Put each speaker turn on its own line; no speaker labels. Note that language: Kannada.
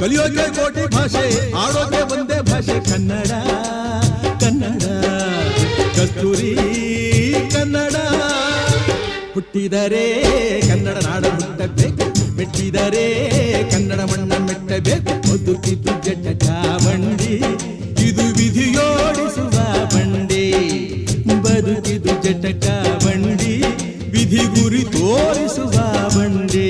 ಕಲಿಯೋಕೆ ಕೋಟಿ ಭಾಷೆ, ಆಡೋಕೆ ಒಂದೇ ಭಾಷೆ ಕನ್ನಡ ಕನ್ನಡ. ಕಸ್ತೂರಿ ಕನ್ನಡ. ಹುಟ್ಟಿದರೆ ಕನ್ನಡ ನಾಡ ಹುಟ್ಟಬೇಕು, ಮೆಟ್ಟಿದರೆ ಕನ್ನಡ ಮಣ್ಣ ಮೆಟ್ಟಬೇಕು. ಬದುಕಿತು ಜಟ ಬಂಡಿ, ಇದು ವಿಧಿಯೋಡಿಸುವ ಬಂಡಿ. ಬದುಕಿದು ಜಟಕ ಬಂಡಿ, ವಿಧಿ ಗುರಿ ತೋರಿಸುವ ಬಂಡಿ.